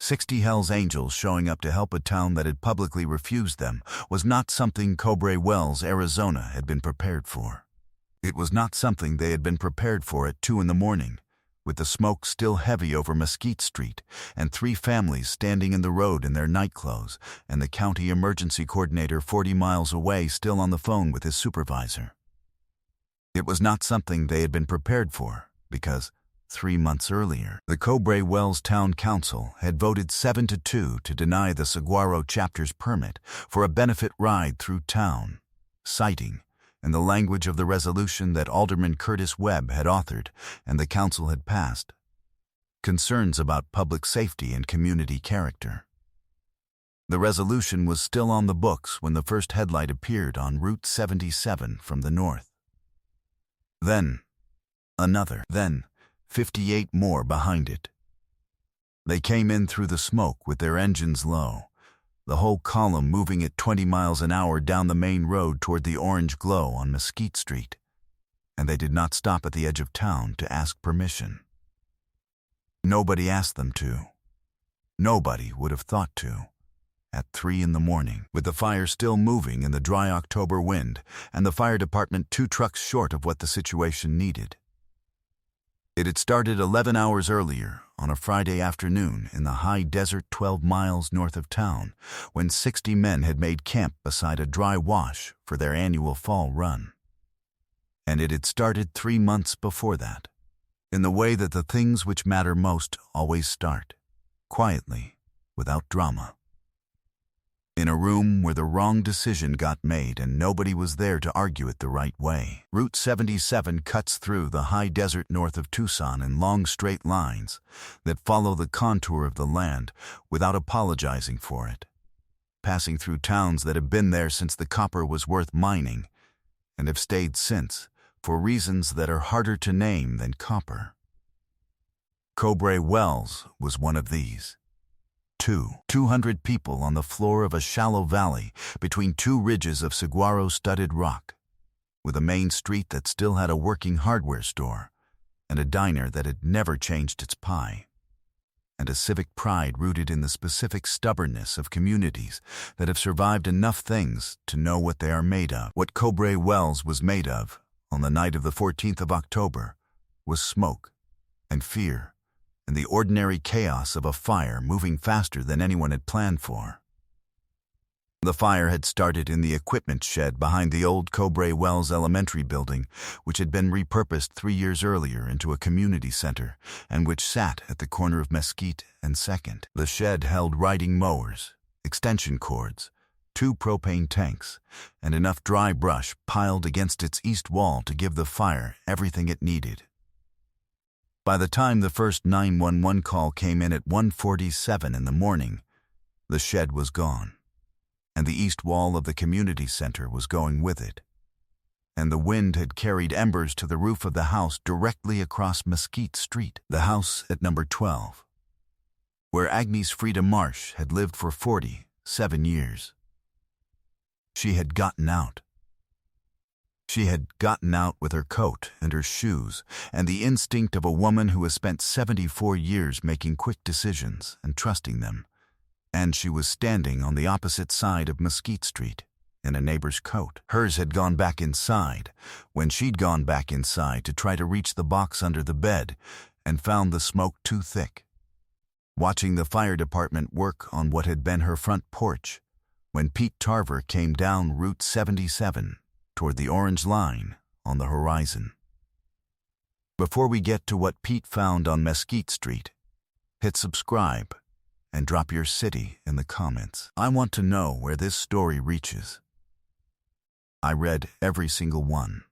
60 Hells Angels showing up to help a town that had publicly refused them was not something Cobre Wells, Arizona had been prepared for. It was not something they had been prepared for at 2 in the morning, with the smoke still heavy over Mesquite Street and 3 families standing in the road in their nightclothes and the county emergency coordinator 40 miles away still on the phone with his supervisor. It was not something they had been prepared for because 3 months earlier, the Cobre Wells Town Council had voted 7-2 to deny the Saguaro chapter's permit for a benefit ride through town, citing, in the language of the resolution that Alderman Curtis Webb had authored and the council had passed, concerns about public safety and community character. The resolution was still on the books when the first headlight appeared on Route 77 from the north. Then, another, then 58 more behind it. They came in through the smoke with their engines low, the whole column moving at 20 miles an hour down the main road toward the orange glow on Mesquite Street, and they did not stop at the edge of town to ask permission. Nobody asked them to. Nobody would have thought to. At 3 in the morning, with the fire still moving in the dry October wind, and the fire department 2 trucks short of what the situation needed. It had started 11 hours earlier, on a Friday afternoon in the high desert 12 miles north of town, when 60 men had made camp beside a dry wash for their annual fall run. And it had started 3 months before that, in the way that the things which matter most always start, quietly, without drama. In a room where the wrong decision got made and nobody was there to argue it the right way. Route 77 cuts through the high desert north of Tucson in long straight lines that follow the contour of the land without apologizing for it, passing through towns that have been there since the copper was worth mining and have stayed since for reasons that are harder to name than copper. Cobre Wells was one of these. 200 people on the floor of a shallow valley between 2 ridges of saguaro-studded rock, with a main street that still had a working hardware store and a diner that had never changed its pie, and a civic pride rooted in the specific stubbornness of communities that have survived enough things to know what they are made of. What Cobre Wells was made of on the night of the 14th of October was smoke and fear and the ordinary chaos of a fire moving faster than anyone had planned for. The fire had started in the equipment shed behind the old Cobre Wells Elementary building, which had been repurposed 3 years earlier into a community center and which sat at the corner of Mesquite and 2nd. The shed held riding mowers, extension cords, 2 propane tanks, and enough dry brush piled against its east wall to give the fire everything it needed. By the time the first 911 call came in at 1:47 in the morning, the shed was gone, and the east wall of the community center was going with it, and the wind had carried embers to the roof of the house directly across Mesquite Street, the house at number 12, where Agnes Frida Marsh had lived for 47 years. She had gotten out. She had gotten out with her coat and her shoes and the instinct of a woman who has spent 74 years making quick decisions and trusting them, and she was standing on the opposite side of Mesquite Street in a neighbor's coat. Hers had gone back inside when she'd gone back inside to try to reach the box under the bed and found the smoke too thick, watching the fire department work on what had been her front porch when Pete Tarver came down Route 77 toward the orange line on the horizon. Before we get to what Pete found on Mesquite Street, hit subscribe and drop your city in the comments. I want to know where this story reaches. I read every single one.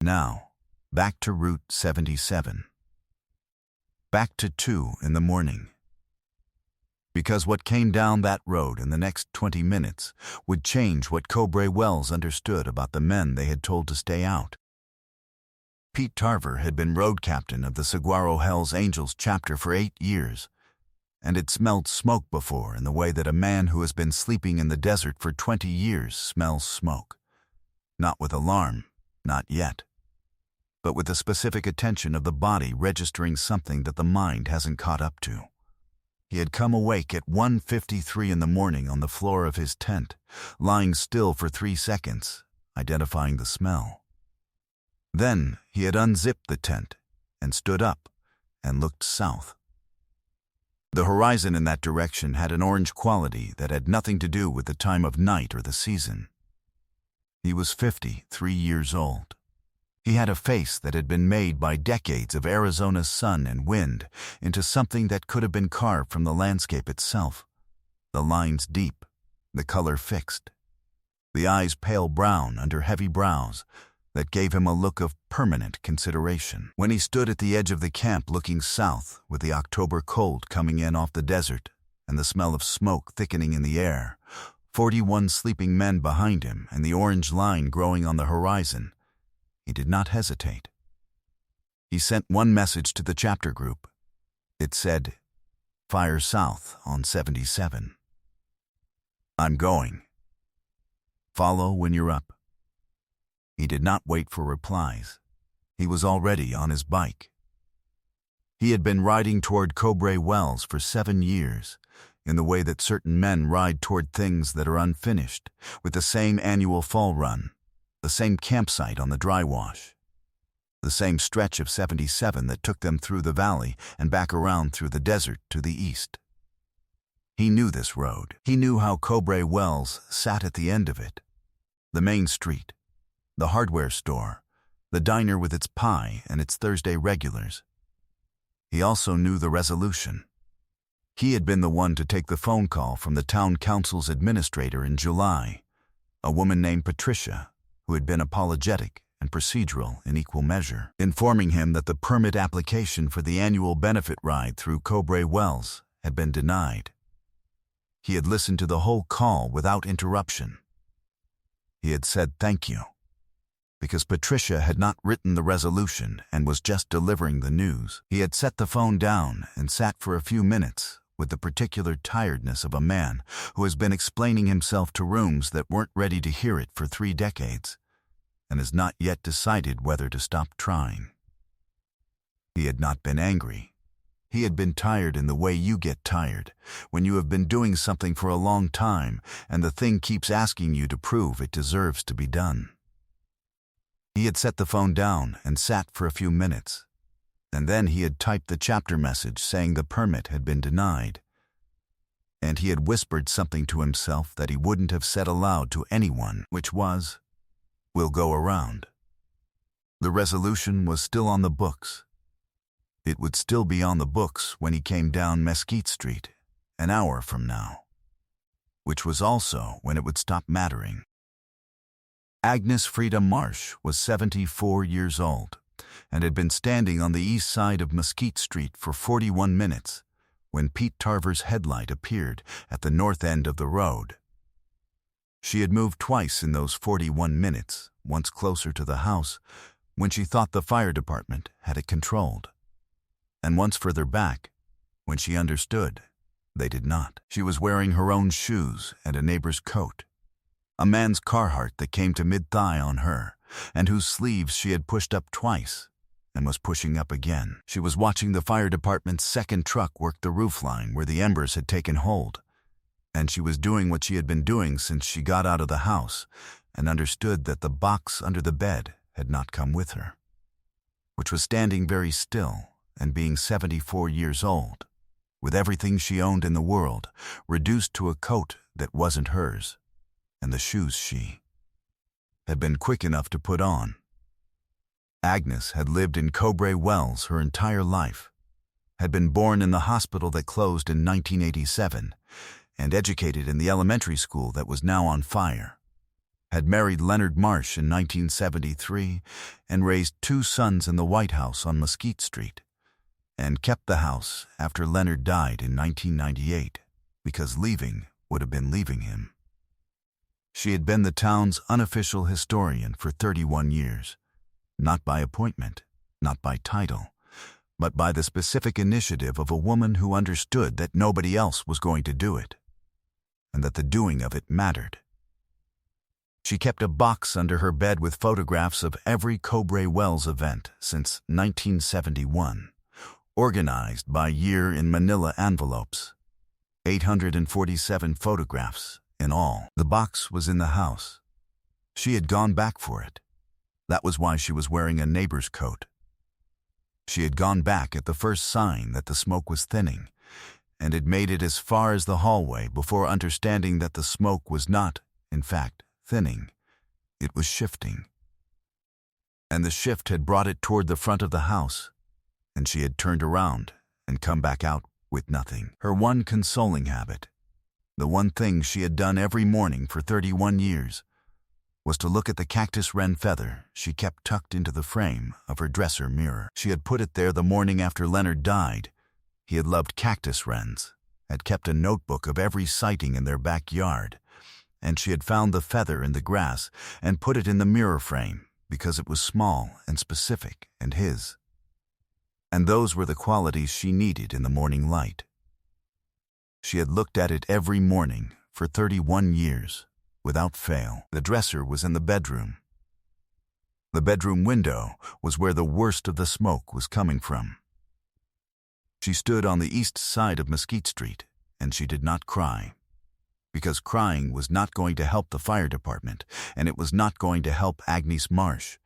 Now, back to Route 77. Back to 2 in the morning. Because what came down that road in the next 20 minutes would change what Cobre Wells understood about the men they had told to stay out. Pete Tarver had been road captain of the Saguaro Hells Angels chapter for 8 years, and had smelled smoke before in the way that a man who has been sleeping in the desert for 20 years smells smoke. Not with alarm, not yet, but with the specific attention of the body registering something that the mind hasn't caught up to. He had come awake at 1:53 in the morning on the floor of his tent, lying still for 3 seconds, identifying the smell. Then he had unzipped the tent and stood up and looked south. The horizon in that direction had an orange quality that had nothing to do with the time of night or the season. He was 53 years old. He had a face that had been made by decades of Arizona's sun and wind into something that could have been carved from the landscape itself. The lines deep, the color fixed, the eyes pale brown under heavy brows that gave him a look of permanent consideration. When he stood at the edge of the camp looking south with the October cold coming in off the desert and the smell of smoke thickening in the air, 41 sleeping men behind him and the orange line growing on the horizon, he did not hesitate. He sent one message to the chapter group. It said, "Fire south on 77. I'm going. Follow when you're up." He did not wait for replies. He was already on his bike. He had been riding toward Cobre Wells for 7 years, in the way that certain men ride toward things that are unfinished, with the same annual fall run, the same campsite on the dry wash, the same stretch of 77 that took them through the valley and back around through the desert to the east. He knew this road. He knew how Cobre Wells sat at the end of it. The main street, the hardware store, the diner with its pie and its Thursday regulars. He also knew the resolution. He had been the one to take the phone call from the town council's administrator in July, a woman named Patricia, who had been apologetic and procedural in equal measure, informing him that the permit application for the annual benefit ride through Cobre Wells had been denied. He had listened to the whole call without interruption. He had said thank you, because Patricia had not written the resolution and was just delivering the news. He had set the phone down and sat for a few minutes with the particular tiredness of a man who has been explaining himself to rooms that weren't ready to hear it for 3 decades and has not yet decided whether to stop trying. He had not been angry. He had been tired in the way you get tired, when you have been doing something for a long time and the thing keeps asking you to prove it deserves to be done. He had set the phone down and sat for a few minutes, and then he had typed the chapter message saying the permit had been denied. And he had whispered something to himself that he wouldn't have said aloud to anyone, which was, "We'll go around." The resolution was still on the books. It would still be on the books when he came down Mesquite Street, an hour from now, which was also when it would stop mattering. Agnes Frida Marsh was 74 years old and had been standing on the east side of Mesquite Street for 41 minutes when Pete Tarver's headlight appeared at the north end of the road. She had moved twice in those 41 minutes, once closer to the house, when she thought the fire department had it controlled, and once further back, when she understood they did not. She was wearing her own shoes and a neighbor's coat, a man's Carhartt that came to mid-thigh on her, and whose sleeves she had pushed up twice and was pushing up again. She was watching the fire department's second truck work the roofline where the embers had taken hold, and she was doing what she had been doing since she got out of the house and understood that the box under the bed had not come with her, which was standing very still and being 74 years old, with everything she owned in the world reduced to a coat that wasn't hers, and the shoes she had been quick enough to put on. Agnes had lived in Cobre Wells her entire life, had been born in the hospital that closed in 1987, and educated in the elementary school that was now on fire, had married Leonard Marsh in 1973 and raised 2 sons in the White House on Mesquite Street, and kept the house after Leonard died in 1998 because leaving would have been leaving him. She had been the town's unofficial historian for 31 years, not by appointment, not by title, but by the specific initiative of a woman who understood that nobody else was going to do it, and that the doing of it mattered. She kept a box under her bed with photographs of every Cobre Wells event since 1971, organized by year in manila envelopes, 847 photographs in all. The box was in the house. She had gone back for it. That was why she was wearing a neighbor's coat. She had gone back at the first sign that the smoke was thinning, and had made it as far as the hallway before understanding that the smoke was not, in fact, thinning. It was shifting. And the shift had brought it toward the front of the house, and she had turned around and come back out with nothing. Her one consoling habit, the one thing she had done every morning for 31 years, was to look at the cactus wren feather she kept tucked into the frame of her dresser mirror. She had put it there the morning after Leonard died. He had loved cactus wrens, had kept a notebook of every sighting in their backyard, and she had found the feather in the grass and put it in the mirror frame because it was small and specific and his. And those were the qualities she needed in the morning light. She had looked at it every morning for 31 years, without fail. The dresser was in the bedroom. The bedroom window was where the worst of the smoke was coming from. She stood on the east side of Mesquite Street, and she did not cry, because crying was not going to help the fire department, and it was not going to help Agnes Marsh,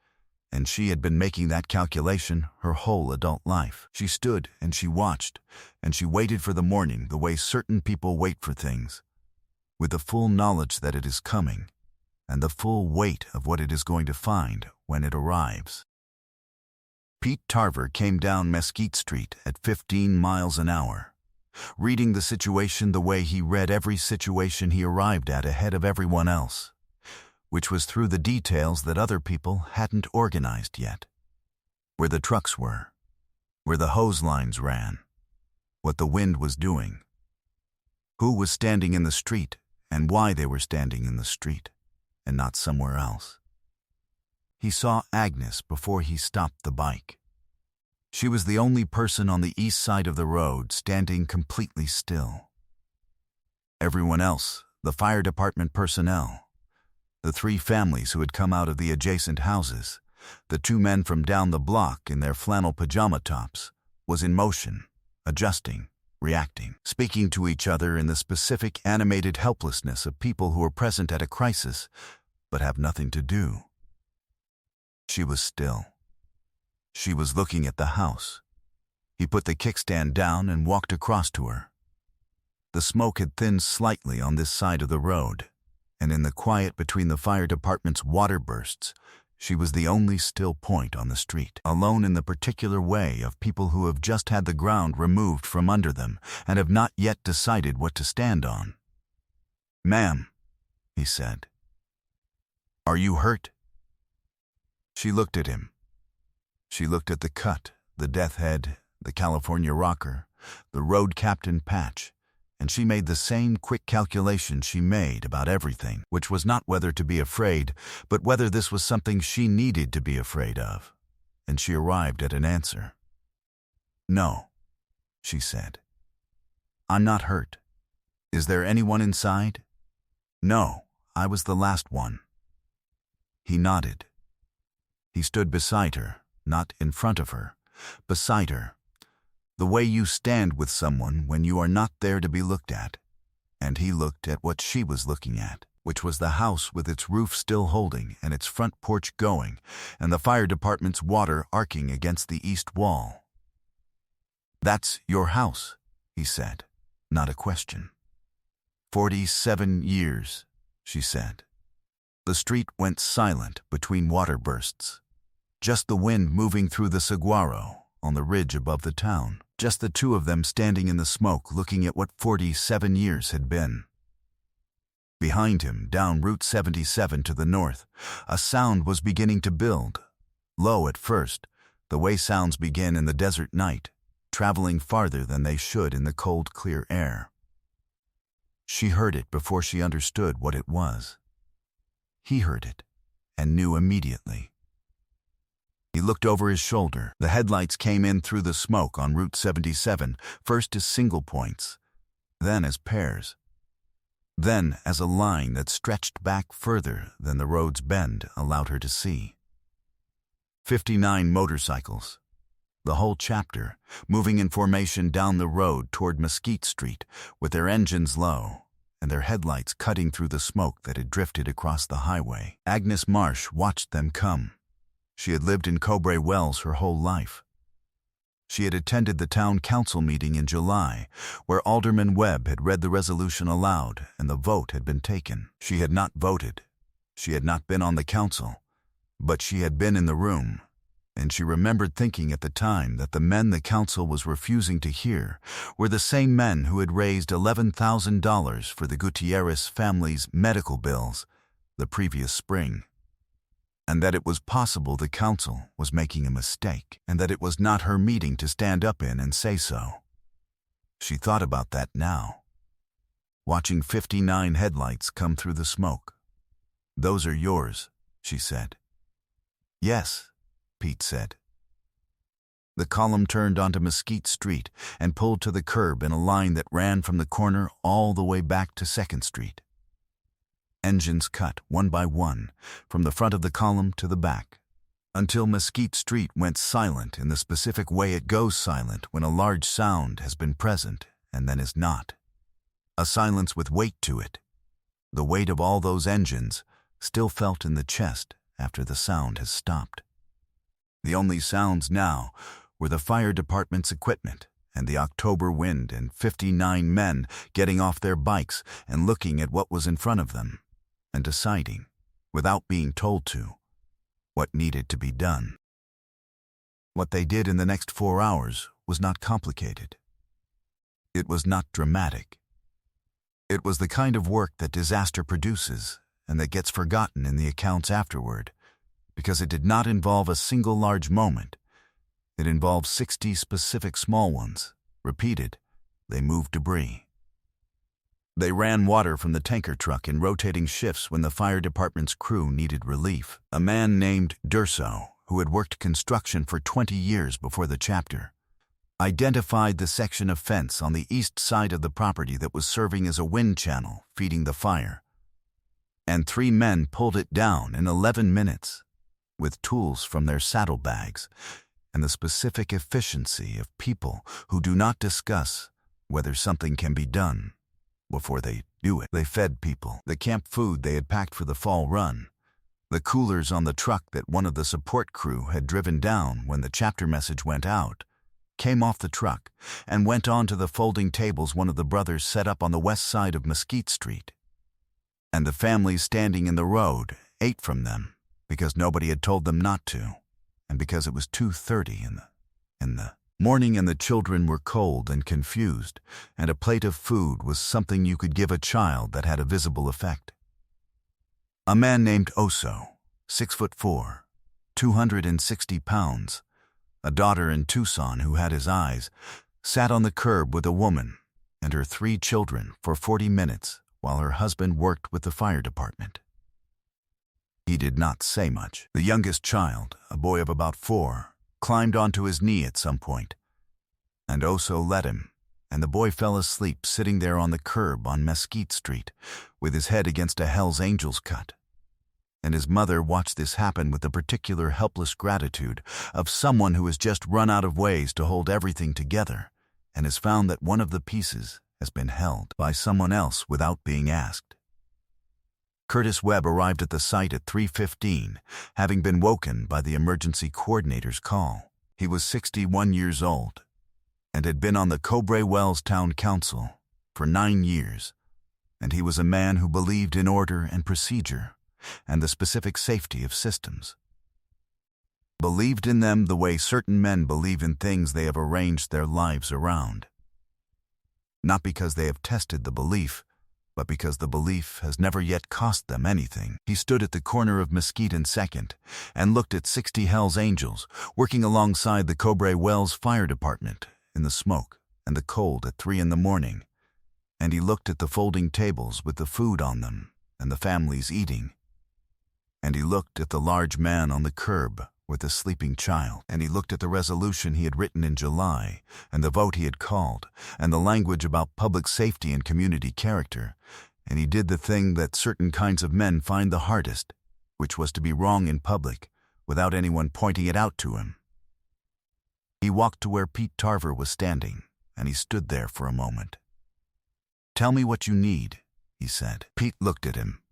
and she had been making that calculation her whole adult life. She stood and she watched, and she waited for the morning the way certain people wait for things, with the full knowledge that it is coming, and the full weight of what it is going to find when it arrives. Pete Tarver came down Mesquite Street at 15 miles an hour, reading the situation the way he read every situation he arrived at ahead of everyone else, which was through the details that other people hadn't organized yet. Where the trucks were, where the hose lines ran, what the wind was doing, who was standing in the street and why they were standing in the street and not somewhere else. He saw Agnes before he stopped the bike. She was the only person on the east side of the road standing completely still. Everyone else, the fire department personnel, the 3 families who had come out of the adjacent houses, the 2 men from down the block in their flannel pajama tops, was in motion, adjusting, reacting, speaking to each other in the specific animated helplessness of people who are present at a crisis but have nothing to do. She was still. She was looking at the house. He put the kickstand down and walked across to her. The smoke had thinned slightly on this side of the road, and in the quiet between the fire department's water bursts, she was the only still point on the street, alone in the particular way of people who have just had the ground removed from under them and have not yet decided what to stand on. "Ma'am," he said, "are you hurt?" She looked at him. She looked at the cut, the death head, the California rocker, the road captain patch, and she made the same quick calculation she made about everything, which was not whether to be afraid, but whether this was something she needed to be afraid of, and she arrived at an answer. "No," she said. "I'm not hurt. Is there anyone inside?" "No, I was the last one." He nodded. He stood beside her, not in front of her, beside her, the way you stand with someone when you are not there to be looked at. And he looked at what she was looking at, which was the house with its roof still holding and its front porch going, and the fire department's water arcing against the east wall. "That's your house," he said, not a question. 47 years, she said. The street went silent between water bursts. Just the wind moving through the saguaro on the ridge above the town. Just the 2 of them standing in the smoke looking at what 47 years had been. Behind him, down Route 77 to the north, a sound was beginning to build. Low at first, the way sounds begin in the desert night, traveling farther than they should in the cold, clear air. She heard it before she understood what it was. He heard it and knew immediately. He looked over his shoulder. The headlights came in through the smoke on Route 77, first as single points, then as pairs, then as a line that stretched back further than the road's bend allowed her to see. 59 motorcycles, The whole chapter, moving in formation down the road toward Mesquite Street, with their engines low and their headlights cutting through the smoke that had drifted across the highway. Agnes Marsh watched them come. She had lived in Cobrae Wells her whole life. She had attended the town council meeting in July, where Alderman Webb had read the resolution aloud and the vote had been taken. She had not voted. She had not been on the council, but she had been in the room, and she remembered thinking at the time that the men the council was refusing to hear were the same men who had raised $11,000 for the Gutierrez family's medical bills the previous spring, and that it was possible the council was making a mistake, and that it was not her meeting to stand up in and say so. She thought about that now, watching 59 headlights come through the smoke. "Those are yours," she said. "Yes," Pete said. The column turned onto Mesquite Street and pulled to the curb in a line that ran from the corner all the way back to 2nd Street. Engines cut, one by one, from the front of the column to the back, until Mesquite Street went silent in the specific way it goes silent when a large sound has been present and then is not. A silence with weight to it, the weight of all those engines still felt in the chest after the sound has stopped. The only sounds now were the fire department's equipment and the October wind and 59 men getting off their bikes and looking at what was in front of them and deciding, without being told to, what needed to be done. What they did in the next 4 hours was not complicated. It was not dramatic. It was the kind of work that disaster produces and that gets forgotten in the accounts afterward, because it did not involve a single large moment. It involved 60 specific small ones. Repeated, they moved debris. They ran water from the tanker truck in rotating shifts when the fire department's crew needed relief. A man named Durso, who had worked construction for 20 years before the chapter, identified the section of fence on the east side of the property that was serving as a wind channel feeding the fire, and 3 men pulled it down in 11 minutes with tools from their saddlebags and the specific efficiency of people who do not discuss whether something can be done before they do it. They fed people the camp food they had packed for the fall run, the coolers on the truck that one of the support crew had driven down when the chapter message went out, came off the truck and went on to the folding tables one of the brothers set up on the west side of Mesquite Street. And the families standing in the road ate from them because nobody had told them not to, and because it was 2:30 in the morning and the children were cold and confused, and a plate of food was something you could give a child that had a visible effect. A man named Oso, 6'4", 260 pounds, a daughter in Tucson who had his eyes, sat on the curb with a woman and her 3 children for 40 minutes while her husband worked with the fire department. He did not say much. The youngest child, a boy of about 4, climbed onto his knee at some point, and Oso let him, and the boy fell asleep sitting there on the curb on Mesquite Street with his head against a Hell's Angels cut. And his mother watched this happen with the particular helpless gratitude of someone who has just run out of ways to hold everything together and has found that one of the pieces has been held by someone else without being asked. Curtis Webb arrived at the site at 3:15, having been woken by the emergency coordinator's call. He was 61 years old and had been on the Cobrae Wells Town Council for 9 years, and he was a man who believed in order and procedure and the specific safety of systems. Believed in them the way certain men believe in things they have arranged their lives around. Not because they have tested the belief, but because the belief has never yet cost them anything. He stood at the corner of Mesquite and 2nd and looked at 60 Hell's Angels working alongside the Cobrae Wells Fire Department in the smoke and the cold at 3 in the morning, and he looked at the folding tables with the food on them and the families eating, and he looked at the large man on the curb with the sleeping child, and he looked at the resolution he had written in July and the vote he had called and the language about public safety and community character, and he did the thing that certain kinds of men find the hardest, which was to be wrong in public without anyone pointing it out to him. He walked to where Pete Tarver was standing, and he stood there for a moment. "Tell me what you need," he said. Pete looked at him.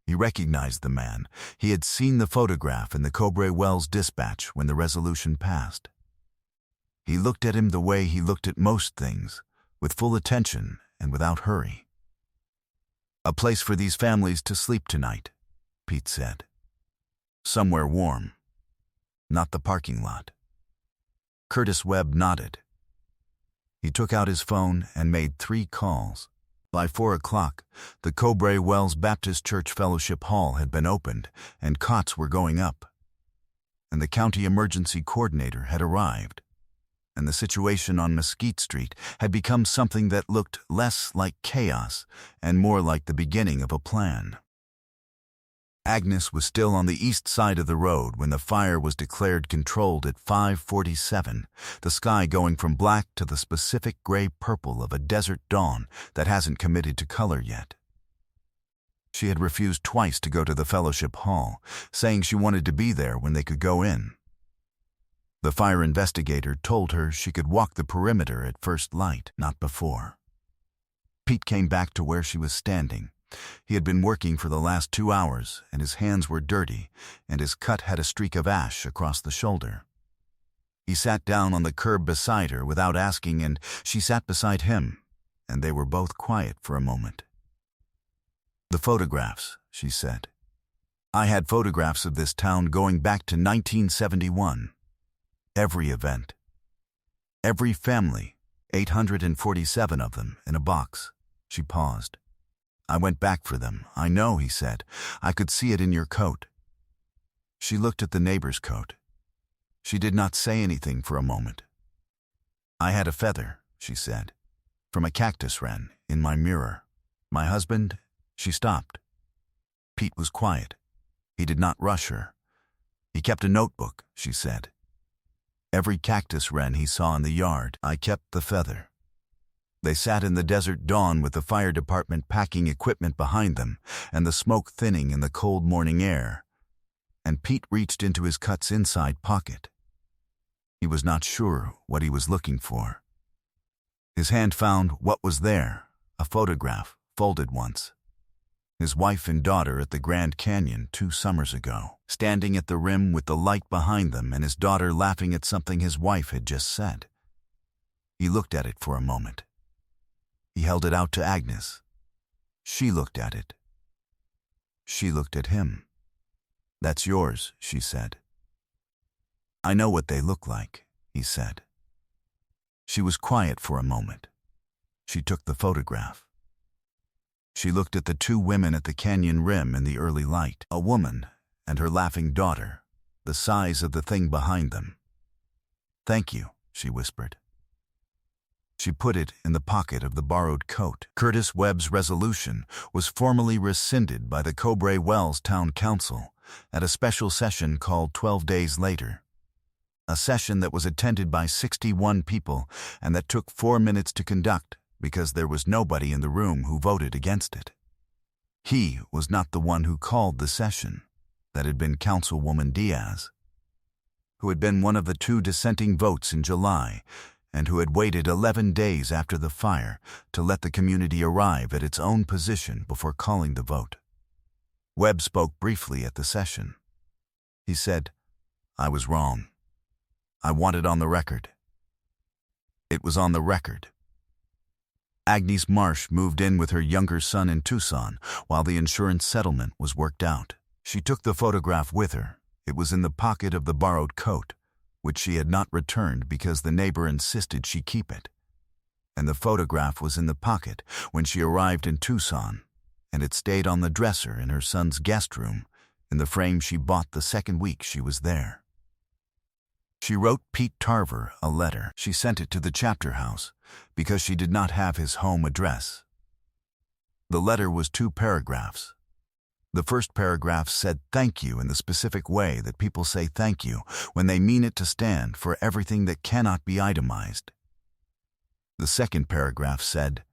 He recognized the man. He had seen the photograph in the Cobre Wells dispatch when the resolution passed. He looked at him the way he looked at most things, with full attention and without hurry. "A place for these families to sleep tonight," Pete said. "Somewhere warm. Not the parking lot." Curtis Webb nodded. He took out his phone and made 3 calls. By 4 o'clock, the Cobre Wells Baptist Church Fellowship Hall had been opened and cots were going up. And the county emergency coordinator had arrived. And the situation on Mesquite Street had become something that looked less like chaos and more like the beginning of a plan. Agnes was still on the east side of the road when the fire was declared controlled at 5:47, the sky going from black to the specific gray-purple of a desert dawn that hasn't committed to color yet. She had refused twice to go to the fellowship hall, saying she wanted to be there when they could go in. The fire investigator told her she could walk the perimeter at first light, not before. Pete came back to where she was standing. He had been working for the last 2 hours, and his hands were dirty, and his cut had a streak of ash across the shoulder. He sat down on the curb beside her without asking, and she sat beside him, and they were both quiet for a moment. "The photographs," she said. "I had photographs of this town going back to 1971. Every event. Every family, 847 of them, in a box." She paused. "I went back for them. I know," he said. "I could see it in your coat." She looked at the neighbor's coat. She did not say anything for a moment. "I had a feather," she said, "from a cactus wren in my mirror. My husband—" She stopped. Pete was quiet. He did not rush her. "He kept a notebook," she said. "Every cactus wren he saw in the yard, I kept the feather." They sat in the desert dawn with the fire department packing equipment behind them and the smoke thinning in the cold morning air. And Pete reached into his cut's inside pocket. He was not sure what he was looking for. His hand found what was there, a photograph, folded once. His wife and daughter at the Grand Canyon 2 summers ago, standing at the rim with the light behind them and his daughter laughing at something his wife had just said. He looked at it for a moment. He held it out to Agnes. She looked at it. She looked at him. "That's yours," she said. "I know what they look like," he said. She was quiet for a moment. She took the photograph. She looked at the 2 women at the canyon rim in the early light, a woman and her laughing daughter, the size of the thing behind them. "Thank you," she whispered. She put it in the pocket of the borrowed coat. Curtis Webb's resolution was formally rescinded by the Cobre Wells Town Council at a special session called 12 days later. A session that was attended by 61 people and that took 4 minutes to conduct because there was nobody in the room who voted against it. He was not the one who called the session. That had been Councilwoman Diaz, who had been one of the 2 dissenting votes in July, and who had waited 11 days after the fire to let the community arrive at its own position before calling the vote. Webb spoke briefly at the session. He said, "I was wrong. I want it on the record." It was on the record. Agnes Marsh moved in with her younger son in Tucson while the insurance settlement was worked out. She took the photograph with her. It was in the pocket of the borrowed coat, which she had not returned because the neighbor insisted she keep it. And the photograph was in the pocket when she arrived in Tucson, and it stayed on the dresser in her son's guest room in the frame she bought the second week she was there. She wrote Pete Tarver a letter. She sent it to the chapter house because she did not have his home address. The letter was 2 paragraphs. The first paragraph said thank you in the specific way that people say thank you when they mean it to stand for everything that cannot be itemized. The second paragraph said,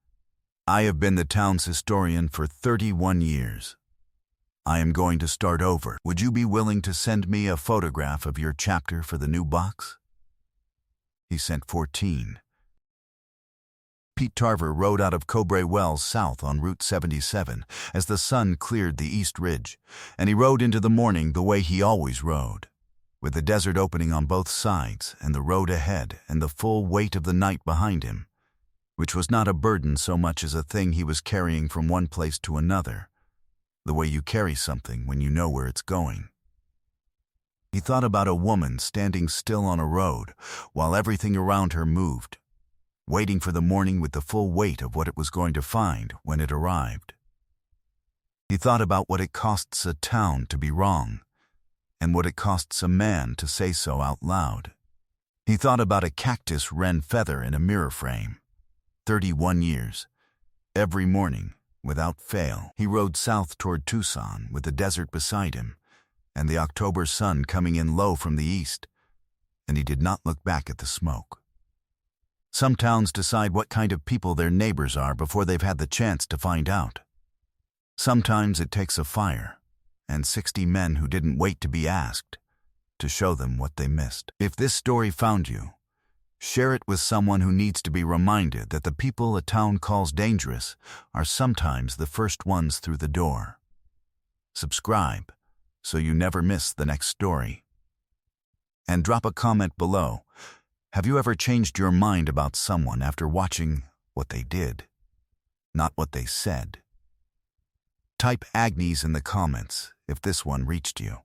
"I have been the town's historian for 31 years. I am going to start over. Would you be willing to send me a photograph of your chapter for the new box?" he sent 14. Pete Tarver rode out of Cobrae Wells south on Route 77 as the sun cleared the East Ridge, and he rode into the morning the way he always rode, with the desert opening on both sides and the road ahead and the full weight of the night behind him, which was not a burden so much as a thing he was carrying from one place to another, the way you carry something when you know where it's going. He thought about a woman standing still on a road while everything around her moved, waiting for the morning with the full weight of what it was going to find when it arrived. He thought about what it costs a town to be wrong, and what it costs a man to say so out loud. He thought about a cactus wren feather in a mirror frame. 31 years. Every morning, without fail, he rode south toward Tucson with the desert beside him, and the October sun coming in low from the east, and he did not look back at the smoke. Some towns decide what kind of people their neighbors are before they've had the chance to find out. Sometimes it takes a fire, and 60 men who didn't wait to be asked, to show them what they missed. If this story found you, share it with someone who needs to be reminded that the people a town calls dangerous are sometimes the first ones through the door. Subscribe so you never miss the next story. And drop a comment below. Have you ever changed your mind about someone after watching what they did, not what they said? Type Agnes in the comments if this one reached you.